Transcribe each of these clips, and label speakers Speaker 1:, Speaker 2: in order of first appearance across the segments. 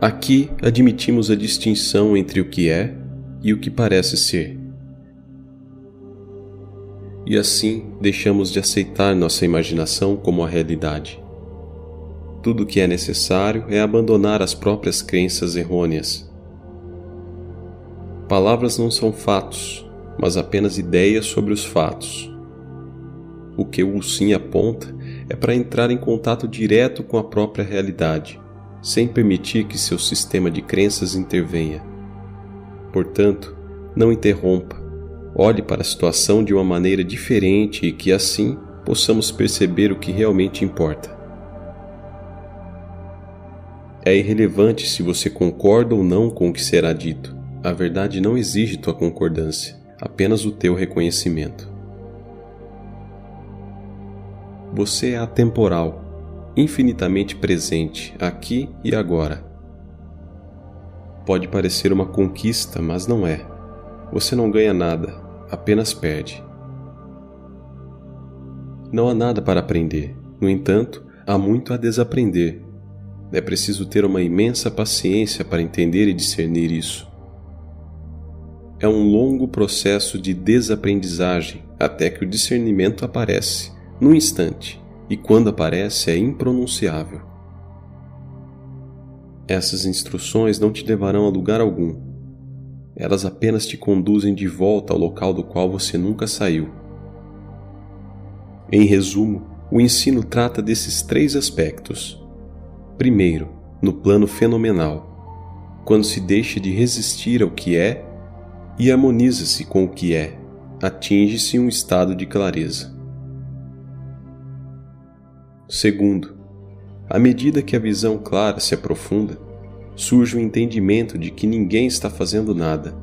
Speaker 1: Aqui admitimos a distinção entre o que é e o que parece ser. E assim deixamos de aceitar nossa imaginação como a realidade. Tudo o que é necessário é abandonar as próprias crenças errôneas. Palavras não são fatos, mas apenas ideias sobre os fatos. O que o Sim aponta é para entrar em contato direto com a própria realidade, sem permitir que seu sistema de crenças intervenha. Portanto, não interrompa, olhe para a situação de uma maneira diferente e que assim possamos perceber o que realmente importa. É irrelevante se você concorda ou não com o que será dito. A verdade não exige tua concordância, apenas o teu reconhecimento. Você é atemporal, infinitamente presente, aqui e agora. Pode parecer uma conquista, mas não é. Você não ganha nada, apenas perde. Não há nada para aprender, no entanto, há muito a desaprender. É preciso ter uma imensa paciência para entender e discernir isso. É um longo processo de desaprendizagem até que o discernimento aparece, num instante, e quando aparece é impronunciável. Essas instruções não te levarão a lugar algum. Elas apenas te conduzem de volta ao local do qual você nunca saiu. Em resumo, o ensino trata desses 3 aspectos. Primeiro, no plano fenomenal, quando se deixa de resistir ao que é e harmoniza-se com o que é, atinge-se um estado de clareza. Segundo, à medida que a visão clara se aprofunda, surge o entendimento de que ninguém está fazendo nada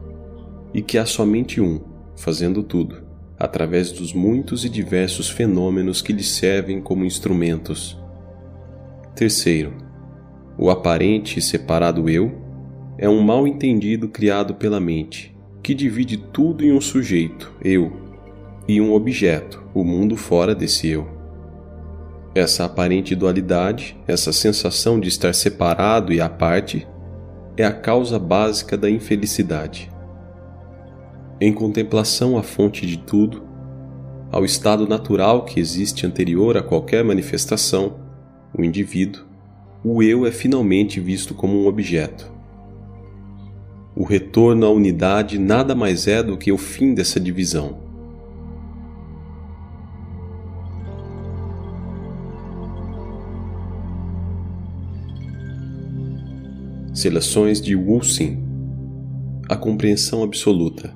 Speaker 1: e que há somente um, fazendo tudo, através dos muitos e diversos fenômenos que lhe servem como instrumentos. Terceiro, o aparente e separado eu é um mal-entendido criado pela mente, que divide tudo em um sujeito, eu, e um objeto, o mundo fora desse eu. Essa aparente dualidade, essa sensação de estar separado e à parte, é a causa básica da infelicidade. Em contemplação à fonte de tudo, ao estado natural que existe anterior a qualquer manifestação, o indivíduo, o eu é finalmente visto como um objeto. O retorno à unidade nada mais é do que o fim dessa divisão. Seleções de Wu Xing. A compreensão absoluta.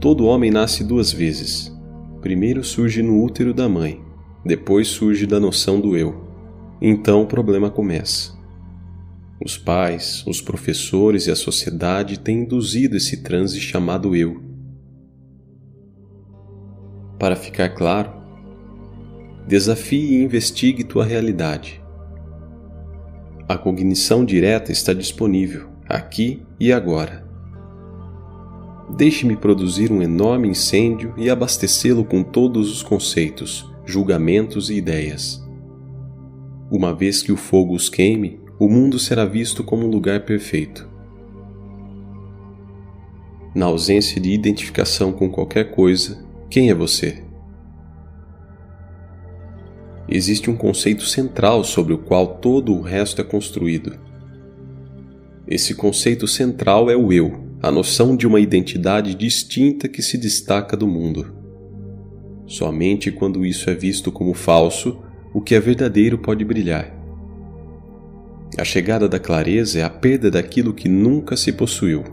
Speaker 1: Todo homem nasce 2 vezes. Primeiro surge no útero da mãe, depois surge da noção do eu. Então o problema começa. Os pais, os professores e a sociedade têm induzido esse transe chamado eu. Para ficar claro, desafie e investigue tua realidade. A cognição direta está disponível, aqui e agora. Deixe-me produzir um enorme incêndio e abastecê-lo com todos os conceitos, julgamentos e ideias. Uma vez que o fogo os queime, o mundo será visto como um lugar perfeito. Na ausência de identificação com qualquer coisa, quem é você? Existe um conceito central sobre o qual todo o resto é construído. Esse conceito central é o eu, a noção de uma identidade distinta que se destaca do mundo. Somente quando isso é visto como falso, o que é verdadeiro pode brilhar. A chegada da clareza é a perda daquilo que nunca se possuiu.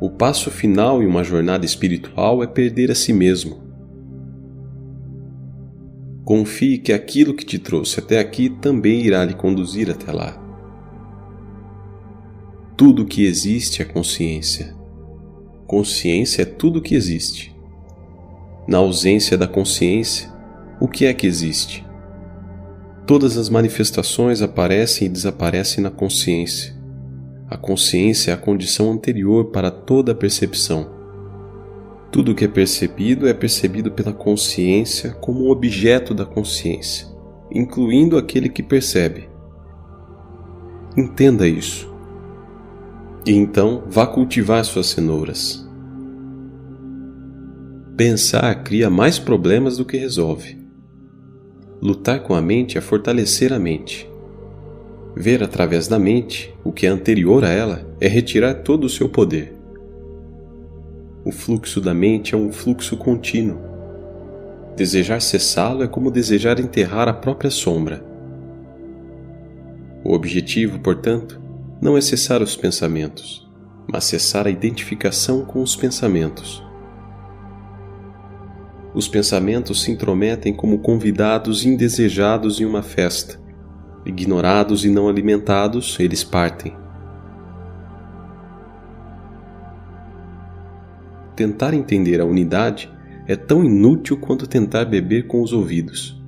Speaker 1: O passo final em uma jornada espiritual é perder a si mesmo. Confie que aquilo que te trouxe até aqui também irá lhe conduzir até lá. Tudo o que existe é consciência. Consciência é tudo o que existe. Na ausência da consciência, o que é que existe? Todas as manifestações aparecem e desaparecem na consciência. A consciência é a condição anterior para toda a percepção. Tudo o que é percebido pela consciência como um objeto da consciência, incluindo aquele que percebe. Entenda isso. E então vá cultivar suas cenouras. Pensar cria mais problemas do que resolve. Lutar com a mente é fortalecer a mente. Ver através da mente o que é anterior a ela é retirar todo o seu poder. O fluxo da mente é um fluxo contínuo. Desejar cessá-lo é como desejar enterrar a própria sombra. O objetivo, portanto, não é cessar os pensamentos, mas cessar a identificação com os pensamentos. Os pensamentos se intrometem como convidados indesejados em uma festa. Ignorados e não alimentados, eles partem. Tentar entender a unidade é tão inútil quanto tentar beber com os ouvidos.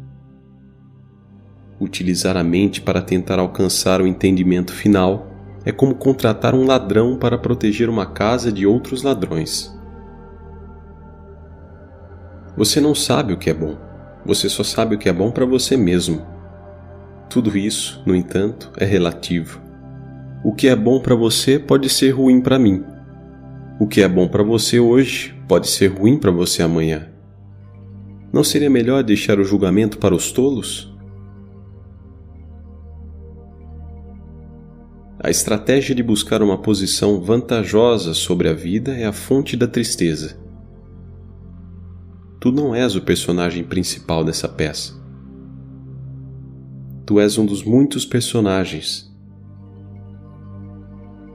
Speaker 1: Utilizar a mente para tentar alcançar o entendimento final é como contratar um ladrão para proteger uma casa de outros ladrões. Você não sabe o que é bom, você só sabe o que é bom para você mesmo. Tudo isso, no entanto, é relativo. O que é bom para você pode ser ruim para mim. O que é bom para você hoje pode ser ruim para você amanhã. Não seria melhor deixar o julgamento para os tolos? A estratégia de buscar uma posição vantajosa sobre a vida é a fonte da tristeza. Tu não és o personagem principal dessa peça. Tu és um dos muitos personagens.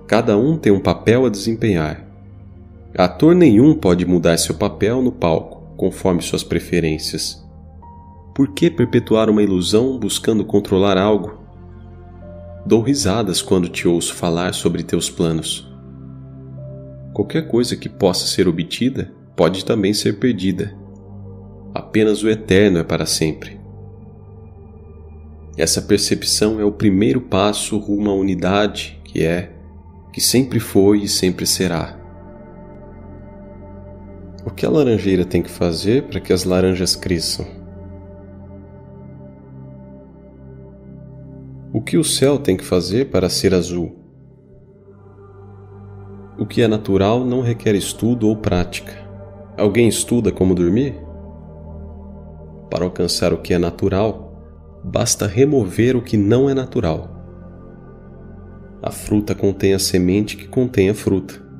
Speaker 1: Cada um tem um papel a desempenhar. Ator nenhum pode mudar seu papel no palco, conforme suas preferências. Por que perpetuar uma ilusão buscando controlar algo? Dou risadas quando te ouço falar sobre teus planos. Qualquer coisa que possa ser obtida pode também ser perdida. Apenas o eterno é para sempre. Essa percepção é o primeiro passo rumo à unidade que sempre foi e sempre será. O que a laranjeira tem que fazer para que as laranjas cresçam? O que o céu tem que fazer para ser azul? O que é natural não requer estudo ou prática. Alguém estuda como dormir? Para alcançar o que é natural, basta remover o que não é natural. A fruta contém a semente que contém a fruta.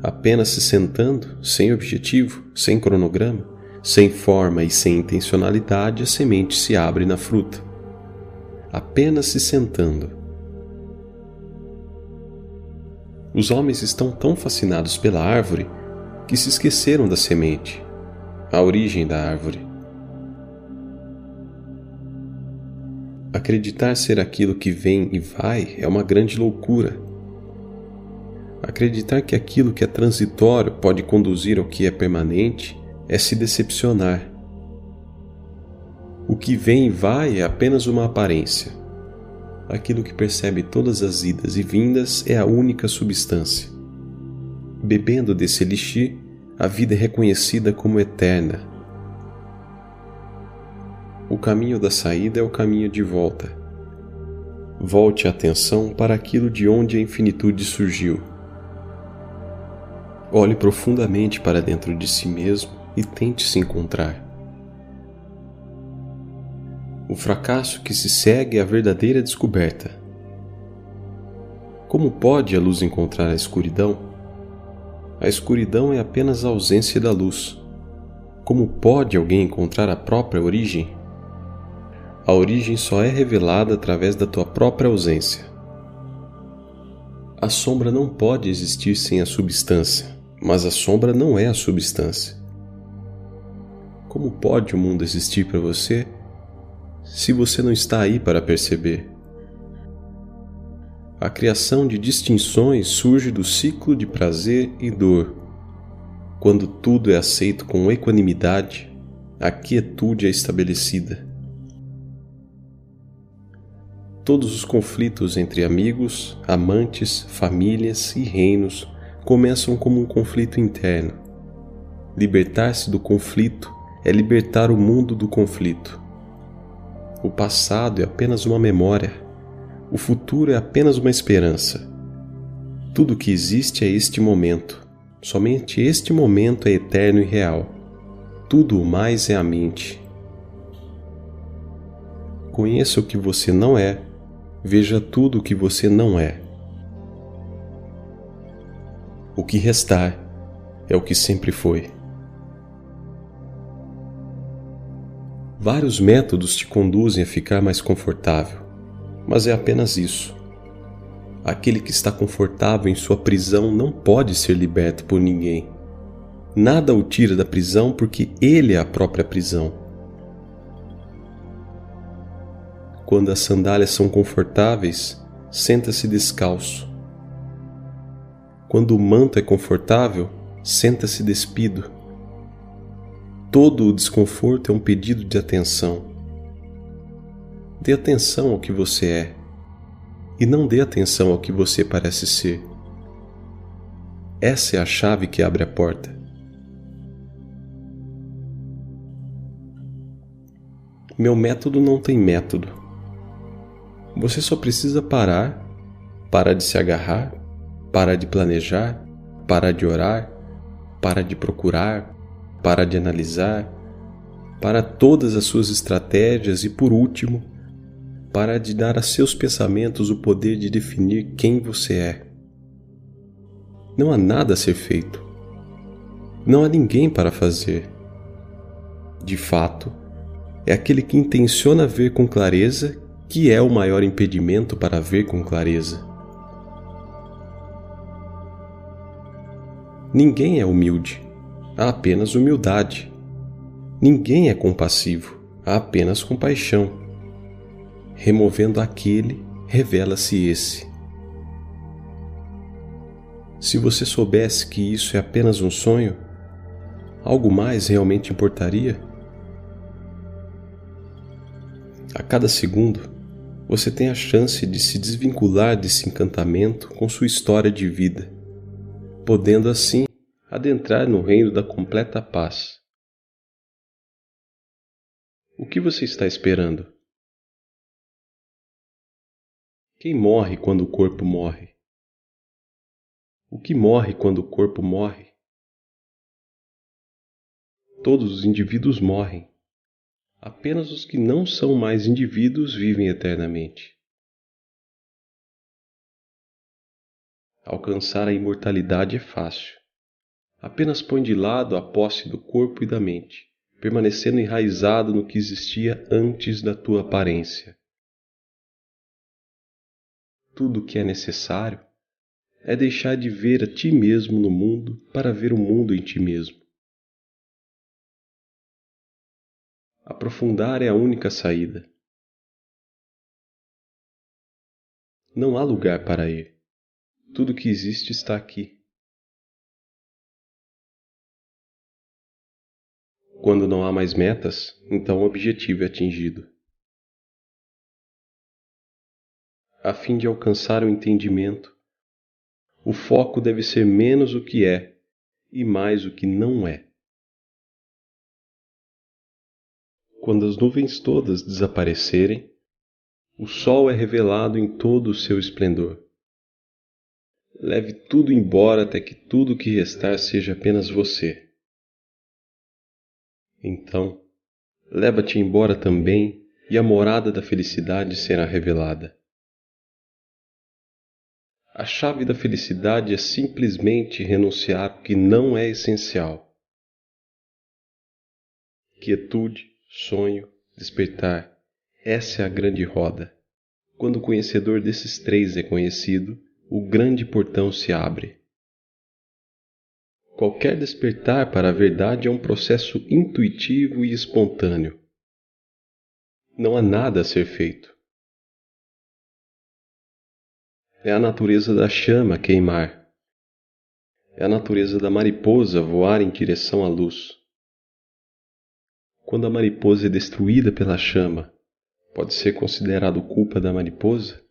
Speaker 1: Apenas se sentando, sem objetivo, sem cronograma, sem forma e sem intencionalidade, a semente se abre na fruta. Apenas se sentando. Os homens estão tão fascinados pela árvore que se esqueceram da semente, a origem da árvore. Acreditar ser aquilo que vem e vai é uma grande loucura. Acreditar que aquilo que é transitório pode conduzir ao que é permanente é se decepcionar. O que vem e vai é apenas uma aparência. Aquilo que percebe todas as idas e vindas é a única substância. Bebendo desse elixir, a vida é reconhecida como eterna. O caminho da saída é o caminho de volta. Volte a atenção para aquilo de onde a infinitude surgiu. Olhe profundamente para dentro de si mesmo e tente se encontrar. O fracasso que se segue é a verdadeira descoberta. Como pode a luz encontrar a escuridão? A escuridão é apenas a ausência da luz. Como pode alguém encontrar a própria origem? A origem só é revelada através da tua própria ausência. A sombra não pode existir sem a substância. Mas a sombra não é a substância. Como pode o mundo existir para você se você não está aí para perceber? A criação de distinções surge do ciclo de prazer e dor. Quando tudo é aceito com equanimidade, a quietude é estabelecida. Todos os conflitos entre amigos, amantes, famílias e reinos começam como um conflito interno. Libertar-se do conflito é libertar o mundo do conflito. O passado é apenas uma memória. O futuro é apenas uma esperança. Tudo o que existe é este momento. Somente este momento é eterno e real. Tudo o mais é a mente. Conheça o que você não é. Veja tudo o que você não é. O que restar é o que sempre foi. Vários métodos te conduzem a ficar mais confortável, mas é apenas isso. Aquele que está confortável em sua prisão não pode ser liberto por ninguém. Nada o tira da prisão porque ele é a própria prisão. Quando as sandálias são confortáveis, senta-se descalço. Quando o manto é confortável, senta-se despido. Todo o desconforto é um pedido de atenção. Dê atenção ao que você é, e não dê atenção ao que você parece ser. Essa é a chave que abre a porta. Meu método não tem método. Você só precisa parar de se agarrar, parar de planejar, parar de orar, parar de procurar, parar de analisar, para todas as suas estratégias e, por último, parar de dar a seus pensamentos o poder de definir quem você é. Não há nada a ser feito. Não há ninguém para fazer. De fato, é aquele que intenciona ver com clareza que é o maior impedimento para ver com clareza. Ninguém é humilde, há apenas humildade. Ninguém é compassivo, há apenas compaixão. Removendo aquele, revela-se esse. Se você soubesse que isso é apenas um sonho, algo mais realmente importaria? A cada segundo, você tem a chance de se desvincular desse encantamento com sua história de vida, podendo assim adentrar no reino da completa paz. O que você está esperando? Quem morre quando o corpo morre? O que morre quando o corpo morre? Todos os indivíduos morrem. Apenas os que não são mais indivíduos vivem eternamente. Alcançar a imortalidade é fácil. Apenas põe de lado a posse do corpo e da mente, permanecendo enraizado no que existia antes da tua aparência. Tudo o que é necessário é deixar de ver a ti mesmo no mundo para ver o mundo em ti mesmo. Aprofundar é a única saída. Não há lugar para ir. Tudo que existe está aqui. Quando não há mais metas, então o objetivo é atingido. A fim de alcançar o entendimento, o foco deve ser menos o que é e mais o que não é. Quando as nuvens todas desaparecerem, o sol é revelado em todo o seu esplendor. Leve tudo embora até que tudo o que restar seja apenas você. Então, leva-te embora também e a morada da felicidade será revelada. A chave da felicidade é simplesmente renunciar ao que não é essencial. Quietude, sonho, despertar. Essa é a grande roda. Quando o conhecedor desses três é conhecido, o grande portão se abre. Qualquer despertar para a verdade é um processo intuitivo e espontâneo. Não há nada a ser feito. É a natureza da chama queimar. É a natureza da mariposa voar em direção à luz. Quando a mariposa é destruída pela chama, pode ser considerado culpa da mariposa?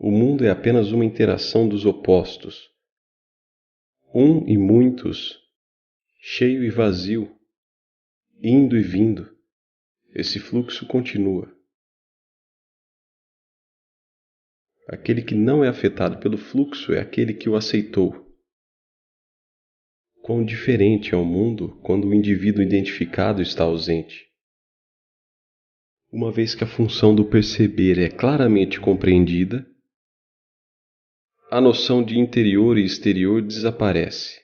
Speaker 1: O mundo é apenas uma interação dos opostos. Um e muitos, cheio e vazio, indo e vindo. Esse fluxo continua. Aquele que não é afetado pelo fluxo é aquele que o aceitou. Quão diferente é o mundo quando o indivíduo identificado está ausente. Uma vez que a função do perceber é claramente compreendida, a noção de interior e exterior desaparece.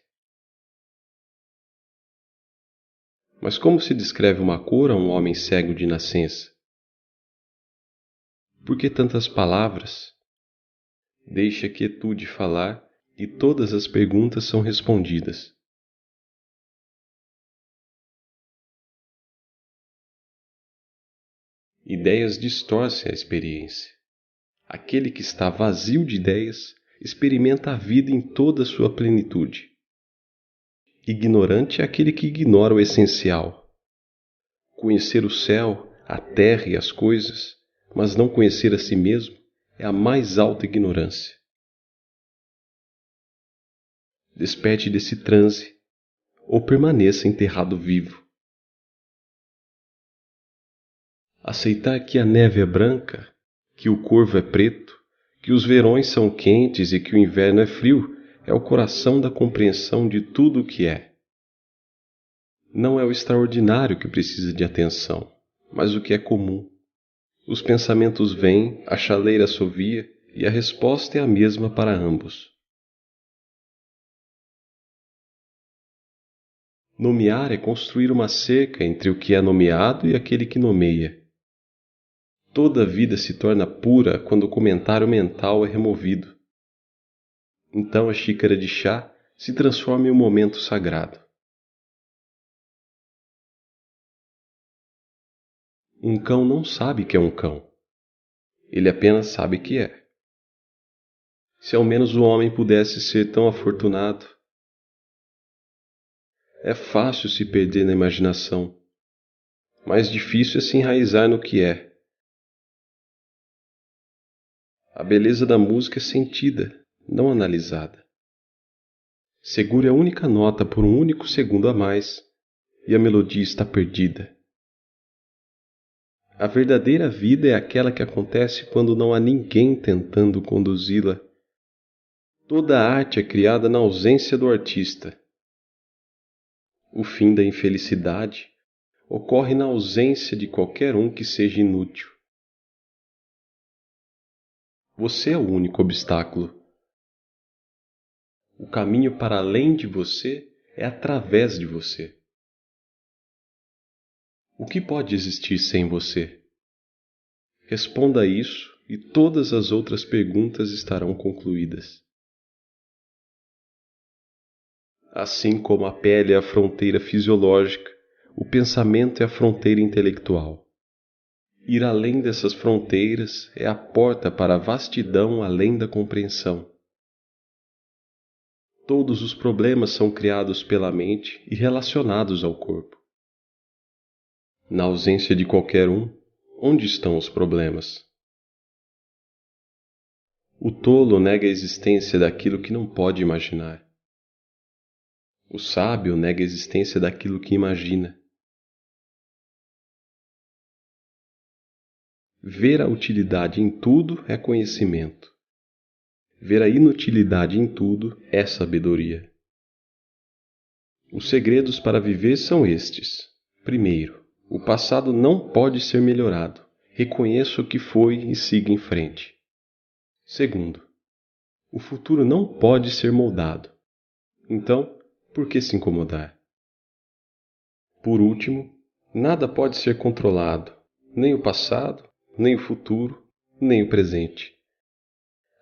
Speaker 1: Mas como se descreve uma cor a um homem cego de nascença? Por que tantas palavras? Deixe a quietude falar e todas as perguntas são respondidas. Ideias distorcem a experiência. Aquele que está vazio de ideias experimenta a vida em toda a sua plenitude. Ignorante é aquele que ignora o essencial. Conhecer o céu, a terra e as coisas, mas não conhecer a si mesmo, é a mais alta ignorância. Desperte desse transe, ou permaneça enterrado vivo. Aceitar que a neve é branca, que o corvo é preto, que os verões são quentes e que o inverno é frio, é o coração da compreensão de tudo o que é. Não é o extraordinário que precisa de atenção, mas o que é comum. Os pensamentos vêm, a chaleira assovia e a resposta é a mesma para ambos. Nomear é construir uma cerca entre o que é nomeado e aquele que nomeia. Toda a vida se torna pura quando o comentário mental é removido. Então a xícara de chá se transforma em um momento sagrado. Um cão não sabe que é um cão. Ele apenas sabe que é. Se ao menos o homem pudesse ser tão afortunado. É fácil se perder na imaginação. Mais difícil é se enraizar no que é. A beleza da música é sentida, não analisada. Segure a única nota por um único segundo a mais, e a melodia está perdida. A verdadeira vida é aquela que acontece quando não há ninguém tentando conduzi-la. Toda a arte é criada na ausência do artista. O fim da infelicidade ocorre na ausência de qualquer um que seja inútil. Você é o único obstáculo. O caminho para além de você é através de você. O que pode existir sem você? Responda a isso e todas as outras perguntas estarão concluídas. Assim como a pele é a fronteira fisiológica, o pensamento é a fronteira intelectual. Ir além dessas fronteiras é a porta para a vastidão além da compreensão. Todos os problemas são criados pela mente e relacionados ao corpo. Na ausência de qualquer um, onde estão os problemas? O tolo nega a existência daquilo que não pode imaginar. O sábio nega a existência daquilo que imagina. Ver a utilidade em tudo é conhecimento. Ver a inutilidade em tudo é sabedoria. Os segredos para viver são estes. Primeiro, o passado não pode ser melhorado. Reconheça o que foi e siga em frente. Segundo, o futuro não pode ser moldado. Então, por que se incomodar? Por último, nada pode ser controlado, nem o passado, nem o futuro, nem o presente.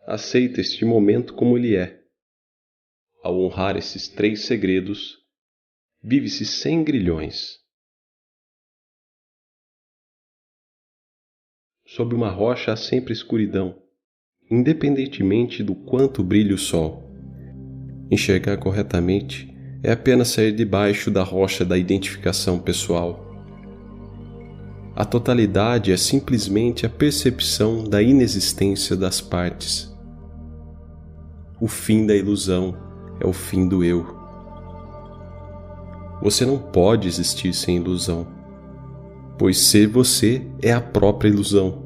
Speaker 1: Aceita este momento como ele é. Ao honrar esses 3 segredos, vive-se sem grilhões. Sob uma rocha há sempre escuridão, independentemente do quanto brilha o sol. Enxergar corretamente é apenas sair debaixo da rocha da identificação pessoal. A totalidade é simplesmente a percepção da inexistência das partes. O fim da ilusão é o fim do eu. Você não pode existir sem ilusão, pois ser você é a própria ilusão.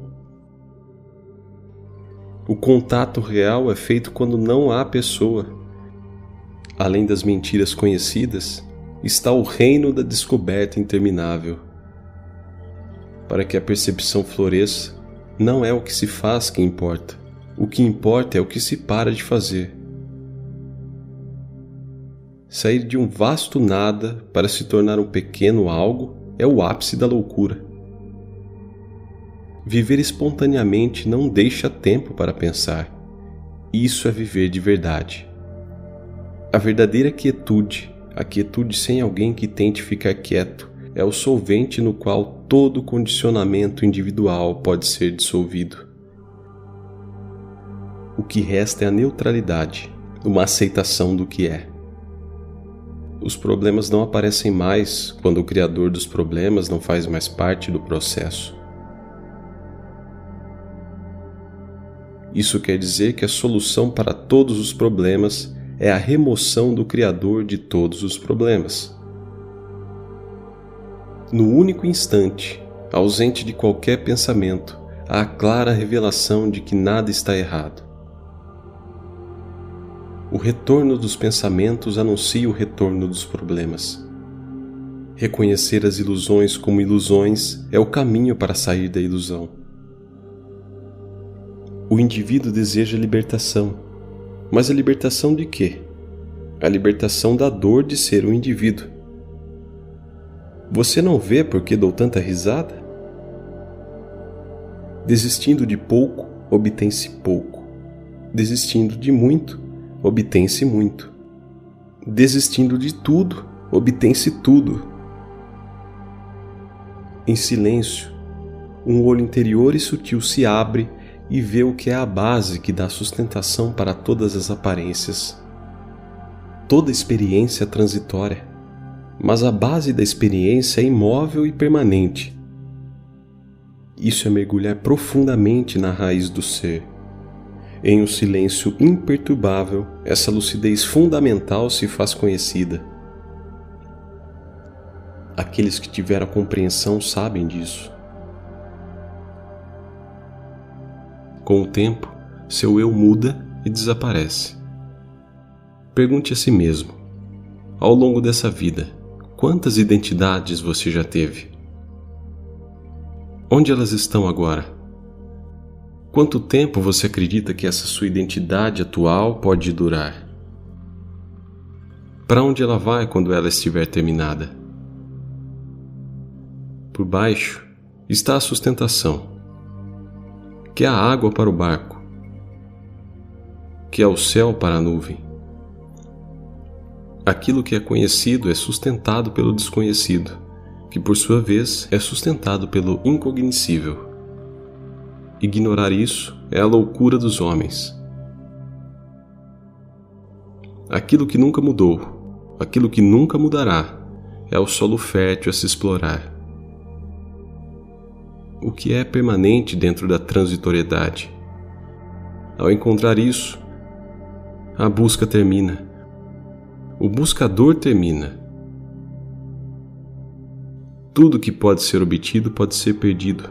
Speaker 1: O contato real é feito quando não há pessoa. Além das mentiras conhecidas, está o reino da descoberta interminável. Para que a percepção floresça, não é o que se faz que importa. O que importa é o que se para de fazer. Sair de um vasto nada para se tornar um pequeno algo é o ápice da loucura. Viver espontaneamente não deixa tempo para pensar. Isso é viver de verdade. A verdadeira quietude, a quietude sem alguém que tente ficar quieto, é o solvente no qual todo condicionamento individual pode ser dissolvido. O que resta é a neutralidade, uma aceitação do que é. Os problemas não aparecem mais quando o criador dos problemas não faz mais parte do processo. Isso quer dizer que a solução para todos os problemas é a remoção do criador de todos os problemas. No único instante, ausente de qualquer pensamento, há a clara revelação de que nada está errado. O retorno dos pensamentos anuncia o retorno dos problemas. Reconhecer as ilusões como ilusões é o caminho para sair da ilusão. O indivíduo deseja libertação, mas a libertação de quê? A libertação da dor de ser um indivíduo. Você não vê por que dou tanta risada? Desistindo de pouco, obtém-se pouco. Desistindo de muito, obtém-se muito. Desistindo de tudo, obtém-se tudo. Em silêncio, um olho interior e sutil se abre e vê o que é a base que dá sustentação para todas as aparências. Toda experiência é transitória, mas a base da experiência é imóvel e permanente. Isso é mergulhar profundamente na raiz do ser. Em um silêncio imperturbável, essa lucidez fundamental se faz conhecida. Aqueles que tiveram a compreensão sabem disso. Com o tempo, seu eu muda e desaparece. Pergunte a si mesmo, ao longo dessa vida, quantas identidades você já teve? Onde elas estão agora? Quanto tempo você acredita que essa sua identidade atual pode durar? Para onde ela vai quando ela estiver terminada? Por baixo está a sustentação, que é a água para o barco, que é o céu para a nuvem. Aquilo que é conhecido é sustentado pelo desconhecido, que por sua vez é sustentado pelo incognoscível. Ignorar isso é a loucura dos homens. Aquilo que nunca mudou, aquilo que nunca mudará, é o solo fértil a se explorar. O que é permanente dentro da transitoriedade? Ao encontrar isso, a busca termina. O buscador termina. Tudo que pode ser obtido pode ser perdido.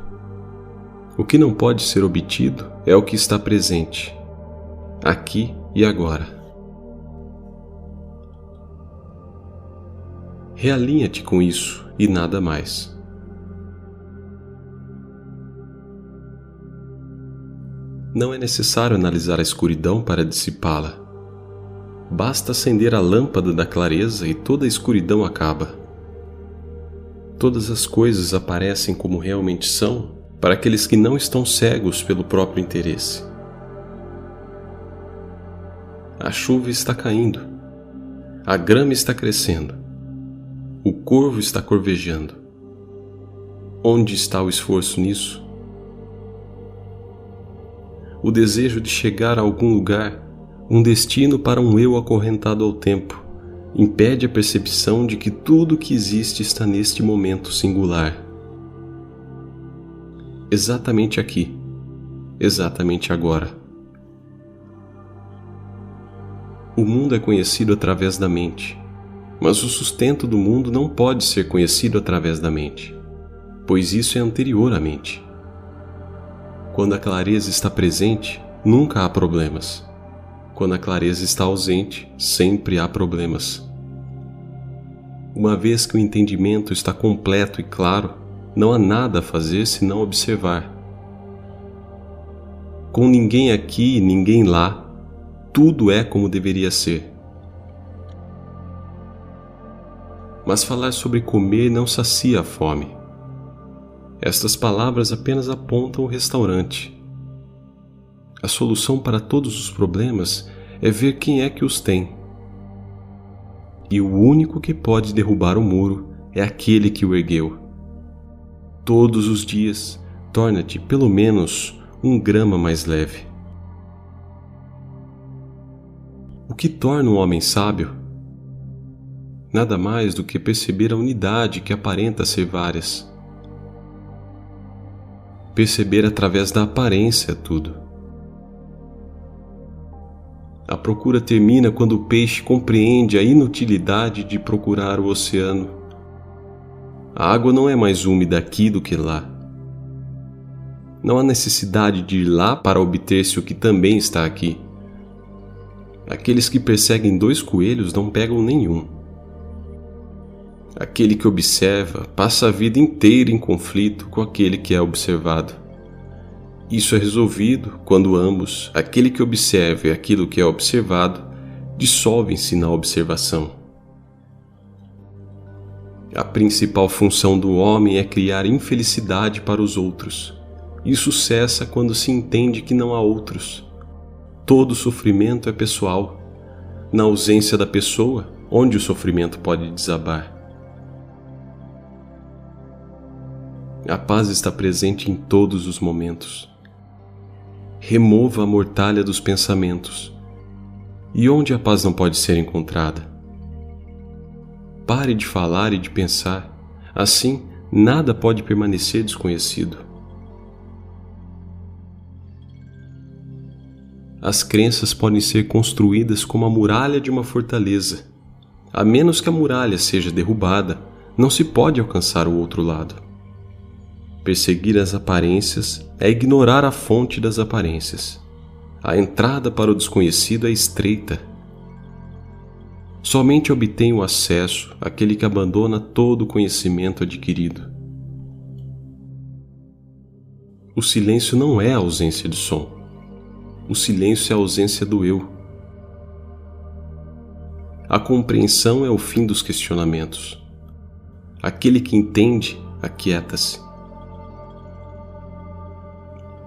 Speaker 1: O que não pode ser obtido é o que está presente, aqui e agora. Realinha-te com isso e nada mais. Não é necessário analisar a escuridão para dissipá-la. Basta acender a lâmpada da clareza e toda a escuridão acaba. Todas as coisas aparecem como realmente são para aqueles que não estão cegos pelo próprio interesse. A chuva está caindo, a grama está crescendo, o corvo está corvejando. Onde está o esforço nisso? O desejo de chegar a algum lugar, um destino para um eu acorrentado ao tempo, impede a percepção de que tudo que existe está neste momento singular. exatamente aqui, exatamente agora. O mundo é conhecido através da mente, mas o sustento do mundo não pode ser conhecido através da mente, pois isso é anterior à mente. Quando a clareza está presente, nunca há problemas. Quando a clareza está ausente, sempre há problemas. Uma vez que o entendimento está completo e claro, não há nada a fazer senão observar. Com ninguém aqui e ninguém lá, tudo é como deveria ser. Mas falar sobre comer não sacia a fome. Estas palavras apenas apontam o restaurante. A solução para todos os problemas é ver quem é que os tem. E o único que pode derrubar o muro é aquele que o ergueu. Todos os dias, torna-te pelo menos 1 grama mais leve. O que torna um homem sábio? Nada mais do que perceber a unidade que aparenta ser várias. Perceber através da aparência tudo. A procura termina quando o peixe compreende a inutilidade de procurar o oceano. A água não é mais úmida aqui do que lá. Não há necessidade de ir lá para obter-se o que também está aqui. Aqueles que perseguem 2 coelhos não pegam nenhum. Aquele que observa passa a vida inteira em conflito com aquele que é observado. Isso é resolvido quando ambos, aquele que observa e aquilo que é observado, dissolvem-se na observação. A principal função do homem é criar infelicidade para os outros. Isso cessa quando se entende que não há outros. Todo sofrimento é pessoal. Na ausência da pessoa, onde o sofrimento pode desabar? A paz está presente em todos os momentos. Remova a mortalha dos pensamentos. E onde a paz não pode ser encontrada? Pare de falar e de pensar. Assim, nada pode permanecer desconhecido. As crenças podem ser construídas como a muralha de uma fortaleza. A menos que a muralha seja derrubada, não se pode alcançar o outro lado. Perseguir as aparências é ignorar a fonte das aparências. A entrada para o desconhecido é estreita. Somente obtém o acesso aquele que abandona todo o conhecimento adquirido. O silêncio não é a ausência de som. O silêncio é a ausência do eu. A compreensão é o fim dos questionamentos. Aquele que entende, aquieta-se.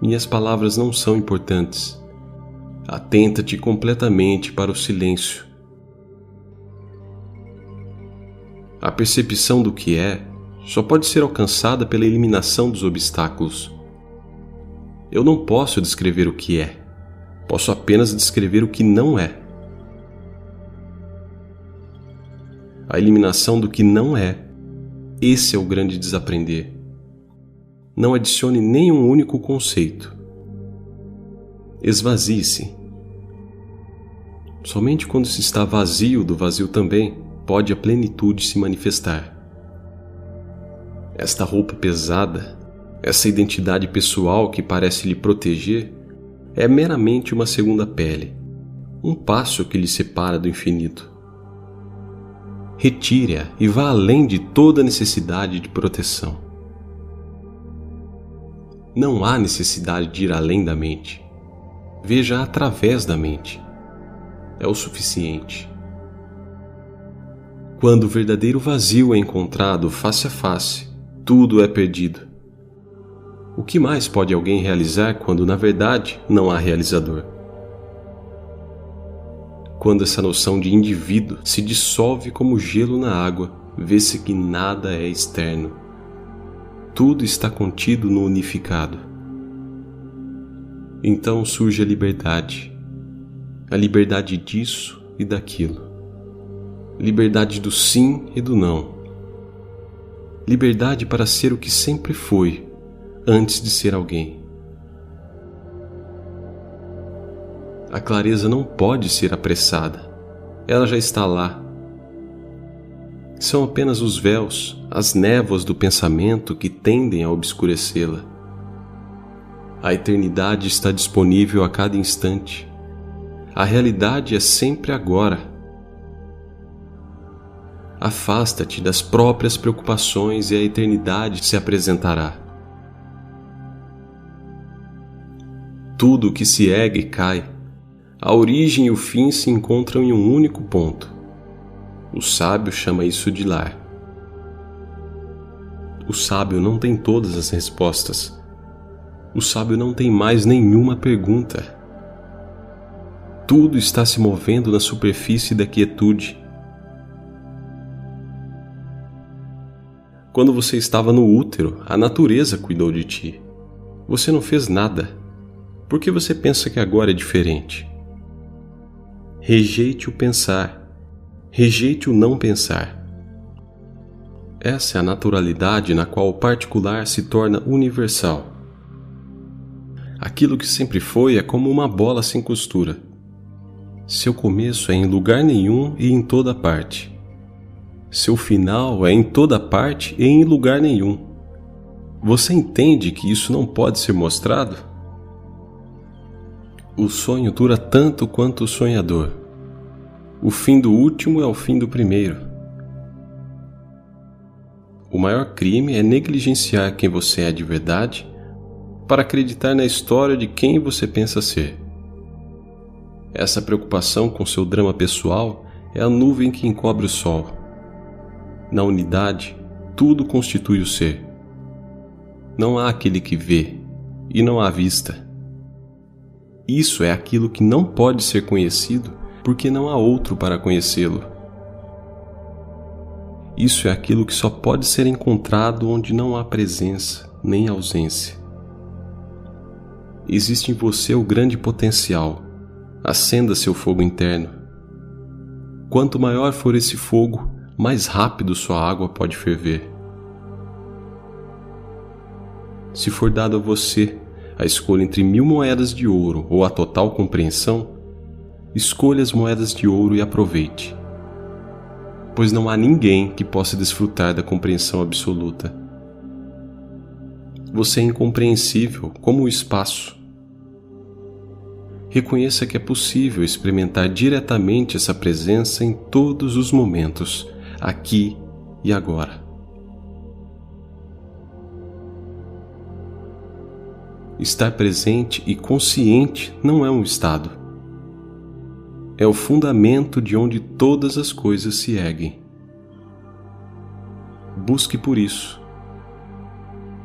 Speaker 1: Minhas palavras não são importantes. Atenta-te completamente para o silêncio. A percepção do que é só pode ser alcançada pela eliminação dos obstáculos. Eu não posso descrever o que é. Posso apenas descrever o que não é. A eliminação do que não é, esse é o grande desaprender. Não adicione nenhum único conceito. Esvazie-se. Somente quando se está vazio do vazio também, pode a plenitude se manifestar. Esta roupa pesada, essa identidade pessoal que parece lhe proteger, é meramente uma segunda pele, um passo que lhe separa do infinito. Retire-a e vá além de toda necessidade de proteção. Não há necessidade de ir além da mente. Veja através da mente. É o suficiente. Quando o verdadeiro vazio é encontrado face a face, tudo é perdido. O que mais pode alguém realizar quando, na verdade, não há realizador? Quando essa noção de indivíduo se dissolve como gelo na água, vê-se que nada é externo. Tudo está contido no unificado. Então surge a liberdade disso e daquilo, liberdade do sim e do não, liberdade para ser o que sempre foi, antes de ser alguém. A clareza não pode ser apressada, ela já está lá. São apenas os véus, as névoas do pensamento que tendem a obscurecê-la. A eternidade está disponível a cada instante. A realidade é sempre agora. Afasta-te das próprias preocupações e a eternidade se apresentará. Tudo que se ergue cai. A origem e o fim se encontram em um único ponto. O sábio chama isso de lar. O sábio não tem todas as respostas. O sábio não tem mais nenhuma pergunta. Tudo está se movendo na superfície da quietude. Quando você estava no útero, a natureza cuidou de ti. Você não fez nada. Por que você pensa que agora é diferente? Rejeite o pensar. Rejeite o não pensar. Essa é a naturalidade na qual o particular se torna universal. Aquilo que sempre foi é como uma bola sem costura. Seu começo é em lugar nenhum e em toda parte. Seu final é em toda parte e em lugar nenhum. Você entende que isso não pode ser mostrado? O sonho dura tanto quanto o sonhador. O fim do último é o fim do primeiro. O maior crime é negligenciar quem você é de verdade para acreditar na história de quem você pensa ser. Essa preocupação com seu drama pessoal é a nuvem que encobre o sol. Na unidade, tudo constitui o ser. Não há aquele que vê, e não há vista. Isso é aquilo que não pode ser conhecido porque não há outro para conhecê-lo. Isso é aquilo que só pode ser encontrado onde não há presença nem ausência. Existe em você o grande potencial. Acenda seu fogo interno. Quanto maior for esse fogo, mais rápido sua água pode ferver. Se for dado a você a escolha entre 1000 moedas de ouro ou a total compreensão, escolha as moedas de ouro e aproveite. Pois não há ninguém que possa desfrutar da compreensão absoluta. Você é incompreensível como o espaço. Reconheça que é possível experimentar diretamente essa presença em todos os momentos, aqui e agora. Estar presente e consciente não é um estado. É o fundamento de onde todas as coisas se erguem. Busque por isso,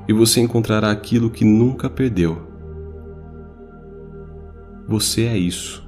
Speaker 1: e você encontrará aquilo que nunca perdeu. Você é isso.